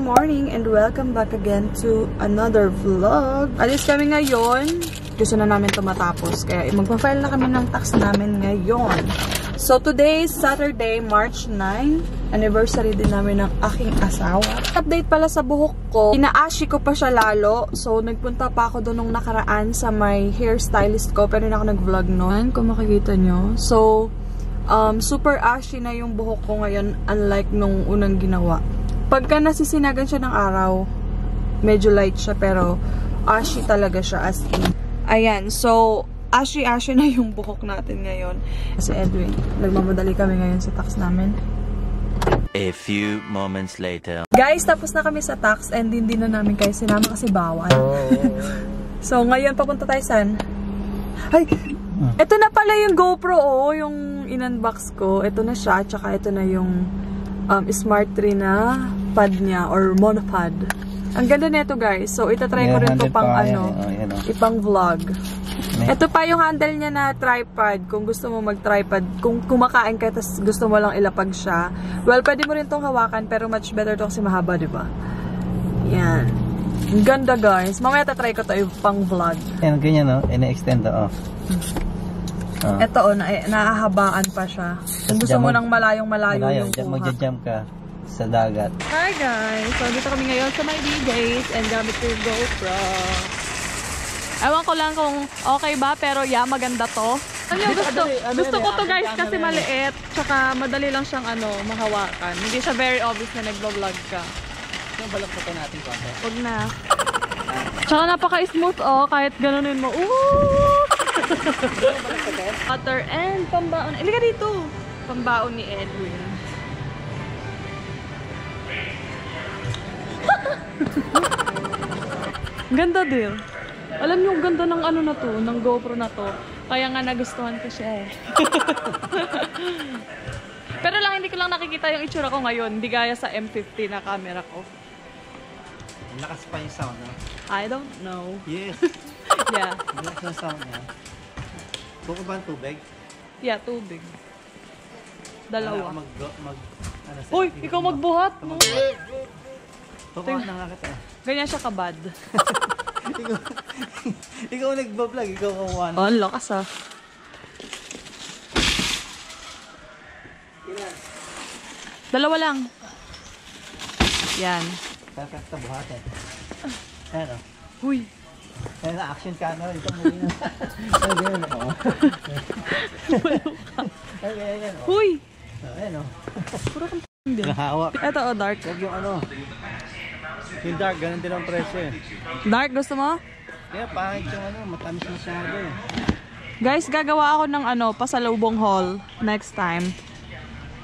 morning and welcome back again to another vlog. Alis kami ngayon. Gusto na namin ito matapos. Kaya magpa-file na kami ng tax namin ngayon. So today is Saturday, March 9. Anniversary din namin ng aking asawa. Update pala sa buhok ko. Inaashi ko pa siya lalo. So nagpunta pa ako doon nung nakaraan sa my hairstylist ko. Pero hindi ako nag-vlog noon. Kung makikita nyo. So super ashy na yung buhok ko ngayon. Unlike nung unang ginawa. Pagka nasisinagan siya ng araw, medyo light siya, pero ashy talaga siya as in. Ayan, so, ashy na yung buhok natin ngayon. Kasi Edwin, nagmamadali kami ngayon sa tax namin. A few moments later. Guys, tapos na kami sa tax and hindi na namin kayo sinama kasi bawal. So, ngayon, papunta tayo saan? Ay! Ito na pala yung GoPro, yung in-unbox ko. Ito na siya, tsaka ito na yung Smart 3 na pad niya or monopod. Ang ganda nito guys. So itatry ko rin to pang ipang vlog. Ito pa yung handle niya na tripod. Kung gusto mo mag-tripod, kung kumakain ka tapos gusto mo lang ilapag siya. Well, pwede mo rin tong hawakan pero much better to kasi mahaba, di ba? Yan. Ang ganda guys. Mamaya tatry ko to pang vlog. Yan, ganyan no? Ina-extend to Ito naahabaan pa siya. Kung gusto mo nang malayong-malayo yung kuha. Magja-jump ka sa dagat. Hi guys! So dito kami ngayon sa my D-Days and gamit ko yung GoPro. Ewan ko lang kung okay ba, pero yeah, maganda to. Gusto ko to guys kasi maliit. Tsaka madali lang siyang mahawakan. Hindi siya very obvious na nagbo-vlog ka. Balak pa natin ko. Huwag na. Tsaka napaka-smooth kahit ganunin mo. Water and pambaon. Ilika dito. Pambaon ni Edwin. Ganda din. Alam niyo, ganda ng na to, ng GoPro na to. Kaya nga nagustuhan ko siya Pero lang hindi ko lang nakikita yung itsura ko ngayon. Hindi gaya sa M50 na camera ko. Lakas pa yung sound, no? I don't know. Yes. Yeah. Lakas yung sound niya. Buko ba ang tubig? Yeah, tubig. Dalawa. Uy, ikaw magbuhat, no? Tukuha na nga kita. Ganyan siya kabad. Ikaw nagbablog, ikaw kukuha na. Ang lakas Dalawa lang. Yan. Perfect na buhatin. Ayan o. Huy. Ayan na, action camera. Ito muli na. Ayan o. Ayan o. Huy. Ayan o. Puro kang din. Nahawak. Ito dark. Huwag yung yung dark, ganun din ang presyo Dark, gusto mo? Kaya pangit yung matamis masyado Guys, gagawa ako ng pasalubong haul next time.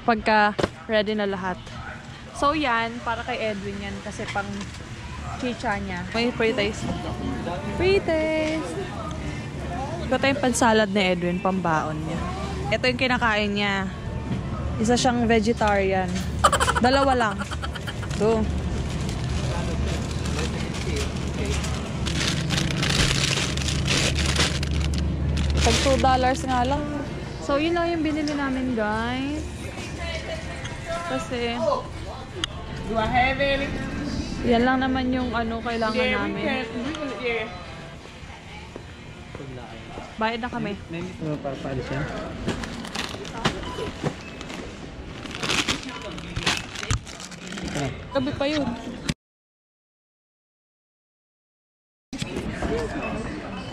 Pagka ready na lahat. So yan, para kay Edwin yan kasi pang chicha niya. May pre-taste. Pre-taste! Ito yung pansalad ni Edwin, pambaon niya. Ito yung kinakain niya. Isa siyang vegetarian. Dalawa lang. Ito. Pag $2 nga lang. So yun lang yung binili namin guys. Kasi yan lang naman yung kailangan namin. Bayad na kami. May mito para paalis yan. Gabi pa yun.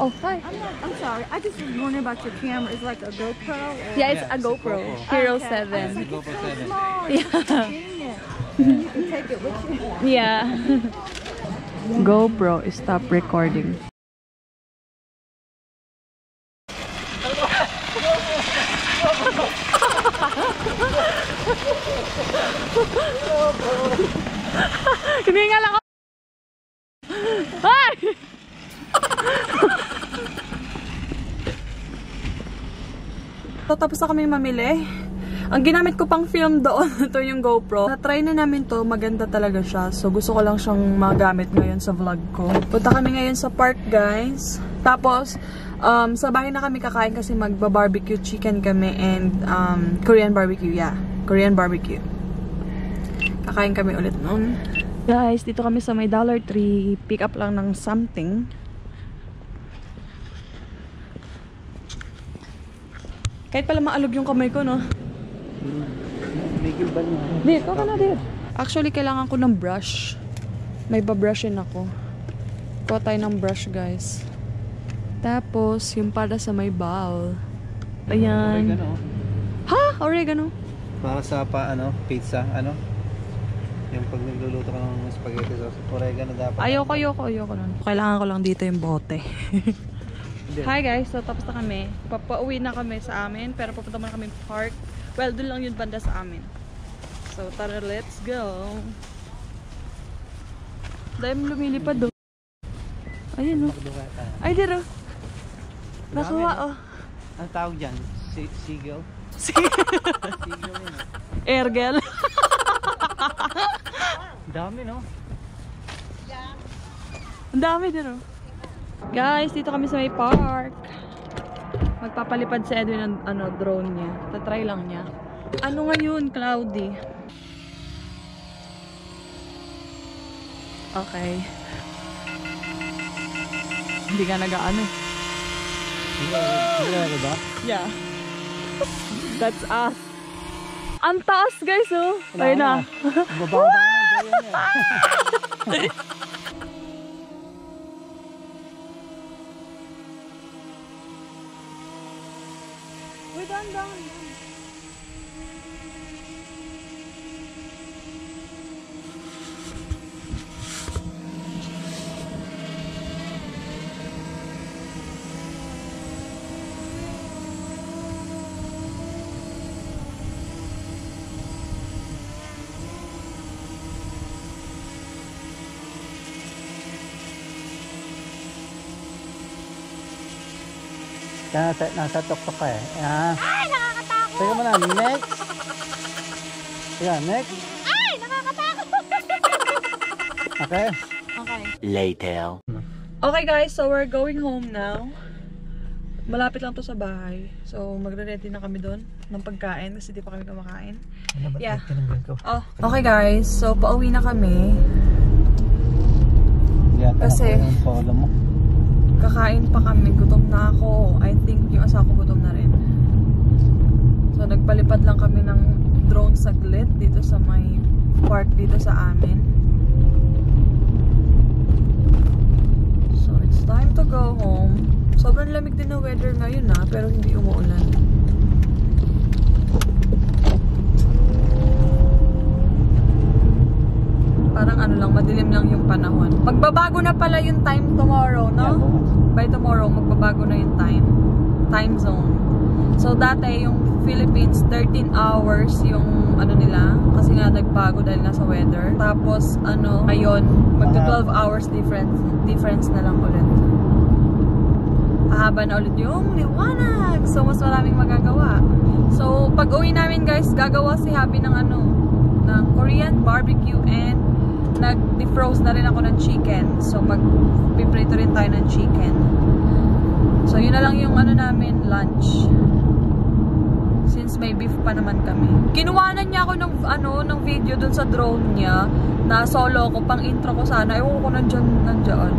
Oh, hi. I'm sorry. I just was wondering about your camera. It's like a GoPro? Yeah, it's a GoPro. Hero 7. GoPro 7. Yeah. You can take it with you. Yeah. GoPro, stop recording. Hiningal ako. Ay! So, tapos na kami mamili. Ang ginamit ko pang film doon, ito yung GoPro. Na-try na namin to, maganda talaga siya. So, gusto ko lang siyang magamit ngayon sa vlog ko. Punta kami ngayon sa park, guys. Tapos, sa bahay na kami kakain kasi magba-barbecue chicken kami and Korean barbecue, yeah. Korean barbecue. Kakain kami ulit noon. Guys, dito kami sa may Dollar Tree. Pick up lang ng something. Kahit pala maalog yung kamay ko, no? May gilban mo. Dito ka na, dito. Actually, kailangan ko ng brush. May babrushin ako. Kuha tayo ng brush, guys. Tapos, yung para sa may bowl. Ayan. Oregano. Ha? Oregano? Para sa pizza, yung pag nagluluto ka ng spaghetti sauce, oregano dapat. Ayoko nun. Kailangan ko lang dito yung bote. Hi guys, so tapos na kami. Papauwi na kami sa amin, pero papunta muna kami park. Well, dun lang yung banda sa amin. So tara, let's go. Dahil mo lumilipad doon. Ayun o. Ay, dito. Nakuha o. Ang tawag dyan? Seagull? Seagull yun. Ergel. Dami, no? Ang dami din, oh. Guys, dito kami sa may park. Magpapalipad si Edwin ng drone niya. Tatry lang niya. Ano ngayon, cloudy? Okay. Hindi ka nag-ano. Hindi ba? Yeah. That's us. Ang taas, guys, oh. Ayun na. Bababa na, ganyan. Uy, down. Nasa tuktok ka eh. Ay, nakakatakot! Teka mo na, next! Yeah, next! Ay, nakakatakot! Okay? Okay. Later. Okay, guys, so we're going home now. Malapit lang to sa bahay. So, magre-ready na kami doon ng pagkain kasi di pa kami kumakain. Yeah. Oh. Okay, guys, so pauwi na kami. Kasi kakain pa kami, gutom na ako. I think yung asawa ko gutom na rin. So nagpalipad lang kami ng drone saglit dito sa may park dito sa amin. So it's time to go home. Sobrang lamig din ng weather ngayon pero hindi umuulan. Parang ano lang, madilim lang yung panahon. Magbabago na pala yung time tomorrow, no? By tomorrow, magbabago na yung time zone. So, dati yung Philippines, 13 hours yung ano nila. Kasi nga nagbago dahil nga sa weather. Tapos, ngayon, magto 12 hours difference na lang ulit. Hahaba na ulit yung liwanag. So, mas maraming magagawa. So, pag uwi namin, guys, gagawa si Happy ng ng Korean barbecue and nag-defroze na rin ako ng chicken. So, mag-piprito rin tayo ng chicken. So, yun na lang yung namin, lunch. Since may beef pa naman kami. Kinuwanan niya ako ng video dun sa drone niya na solo ko, pang intro ko sana. Ewan ko nandiyan.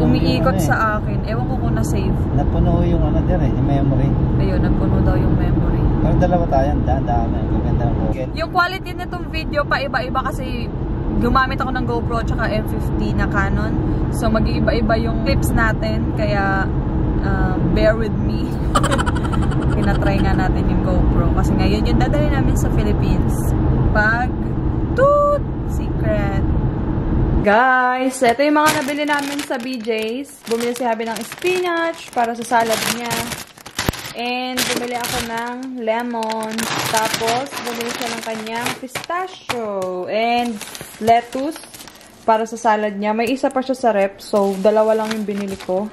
Umiikot sa akin. Ewan ko kung na-save. Napuno yung yung memory. Ayun, napuno daw yung memory. Pero dalawa tayo, daan. Gaganda ng pocket. Yung quality nitong video pa iba-iba kasi gumamit ako ng GoPro tsaka M50 na Canon. So mag-iiba-iba yung clips natin. Kaya bear with me. Pinatry nga natin yung GoPro. Kasi ngayon yung dadali namin sa Philippines. Toot Secret. Guys, ito yung mga nabili namin sa BJ's. Bumili si Habi ng spinach para sa salad niya. And bumili ako ng lemon. Tapos, bumili siya ng kanyang pistachio. And lettuce para sa salad niya. May isa pa siya sa rep. So, dalawa lang yung binili ko.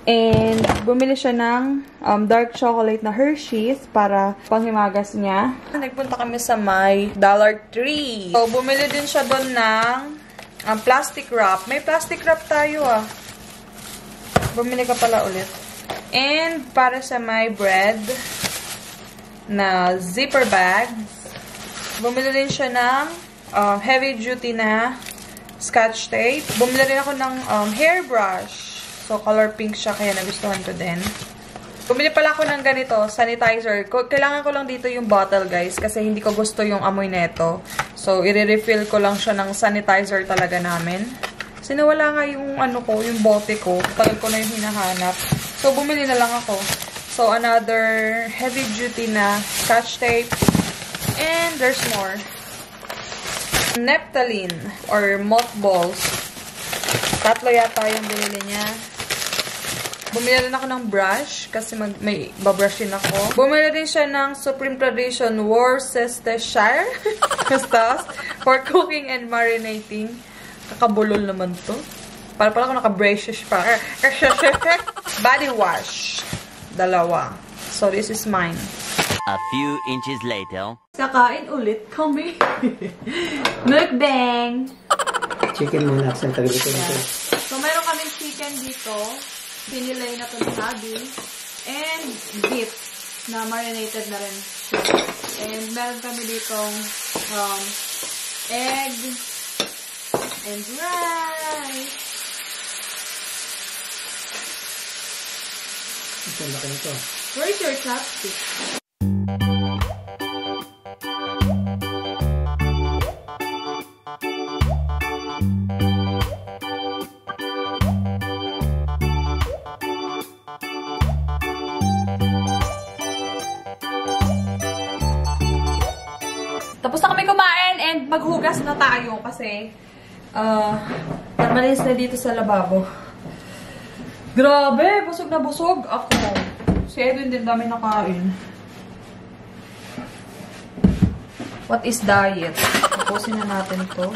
And bumili siya ng dark chocolate na Hershey's para panghimagas niya. Nagpunta kami sa may Dollar Tree. So, bumili din siya doon ng plastic wrap. May plastic wrap tayo Bumili ka pala ulit. And para sa my bread na zipper bags, bumili din siya ng heavy duty na Scotch tape. Bumili rin ako ng hairbrush. So, color pink siya, kaya nagustuhan ko din. Bumili pala ako ng ganito, sanitizer. Kailangan ko lang dito yung bottle, guys, kasi hindi ko gusto yung amoy neto. So, i-refill ko lang siya ng sanitizer talaga namin. Kasi nawala nga yung yung bote ko. Tagal ko na yung hinahanap. So, bumili na lang ako. So, another heavy duty na Scotch tape. And there's more. Neptaline or mothballs. 3 yata yung binili niya. Bumili rin ako ng brush kasi may babrushin ako. Bumili din siya ng Supreme Tradition Worcestershire sauce for cooking and marinating. Kakabulol naman to. Para pala ako naka-braces pa. Body wash. 2. So, this is mine. A few inches later. Kakain ulit kami. Mukbang! Chicken muna sa tagalito nito. So, meron kaming chicken dito. Pinilay na ito ni Abby. And beef na marinated na rin. And meron kami ditong egg and rice. Ito laki nito. Where's your chopstick? Tapos na kami kumain and maghugas na tayo kasi namalis na dito sa lababo. Grabe! Busog na busog ako. Si Edwin din dami nakain. What is diet? Tapusin na natin to.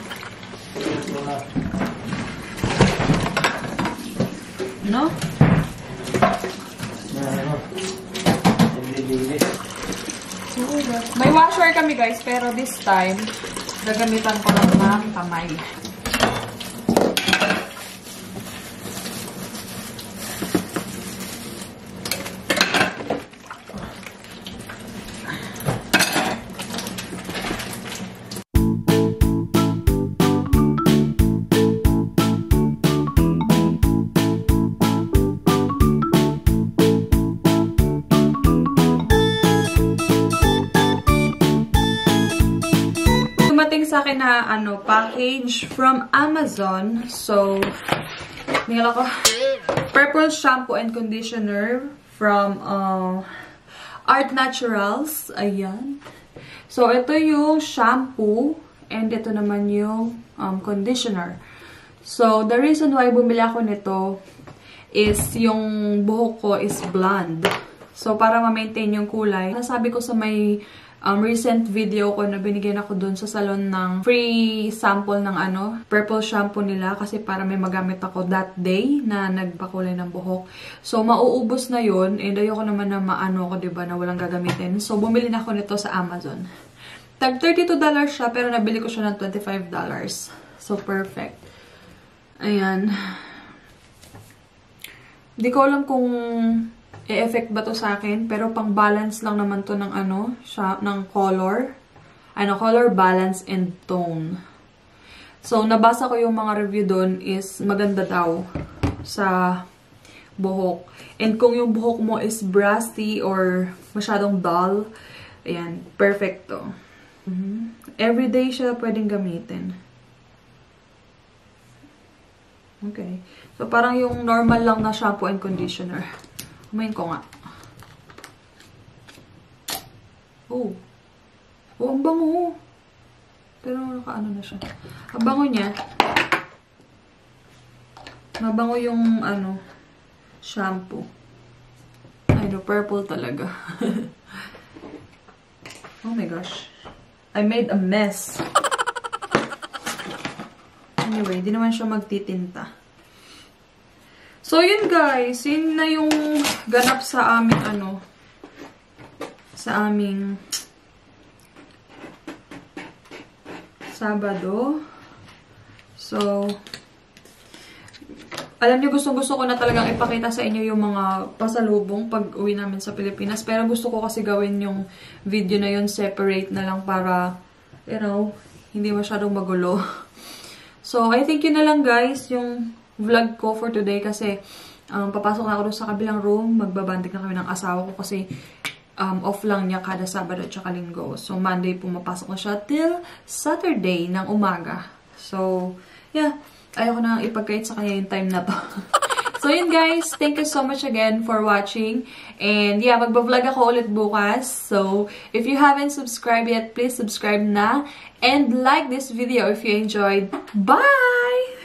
No? May washer kami guys, pero this time, gagamitan ko lang ng kamay. Sa akin na package from Amazon. So, nila ko purple shampoo and conditioner from Art Naturals. Ayan. So, ito yung shampoo and ito naman yung conditioner. So, the reason why bumili ako nito is yung buhok ko is blonde. So, para ma-maintain yung kulay. Nasabi ko sa may recent video ko na binigyan ako dun sa salon ng free sample ng purple shampoo nila kasi para may magamit ako that day na nagpakulay ng buhok. So, mauubos na yun and ayoko naman na ko, diba, na walang gagamitin. So, bumili na ako nito sa Amazon. Tag $32 siya pero nabili ko siya ng $25. So, perfect. Ayan. Di ko alam kung i-effect ba to sa akin, pero pang balance lang naman to ng ng color. Color, balance, and tone. So, nabasa ko yung mga review doon is maganda daw sa buhok. And kung yung buhok mo is brassy or masyadong dull, ayan, perfect to. Everyday siya pwedeng gamitin. Okay. So, parang yung normal lang na shampoo and conditioner. Kumain ko nga. Oh. Oh, ang bango. Pero nakaano na siya. Ang bango niya. Mabango yung shampoo. Ay, no, purple talaga. Oh my gosh. I made a mess. Anyway, di naman siya magtitinta. So, yun guys. Yun na yung ganap sa aming sa aming Sabado. So, alam niyo, gustong-gusto ko na talagang ipakita sa inyo yung mga pasalubong pag uwi namin sa Pilipinas. Pero gusto ko kasi gawin yung video na yun separate na lang para, hindi masyadong magulo. So, I think yun na lang guys, yung vlog ko for today kasi papasok na ako doon sa kabilang room. Magbabandik na kami ng asawa ko kasi off lang niya kada Sabado at saka Linggo. So, Monday pumapasok na siya till Saturday ng umaga. So, yeah. Ayoko na ipagkait sa kanya yung time na to. So, yun guys. Thank you so much again for watching. And yeah, magbablog ako ulit bukas. So, if you haven't subscribed yet, please subscribe na. And like this video if you enjoyed. Bye!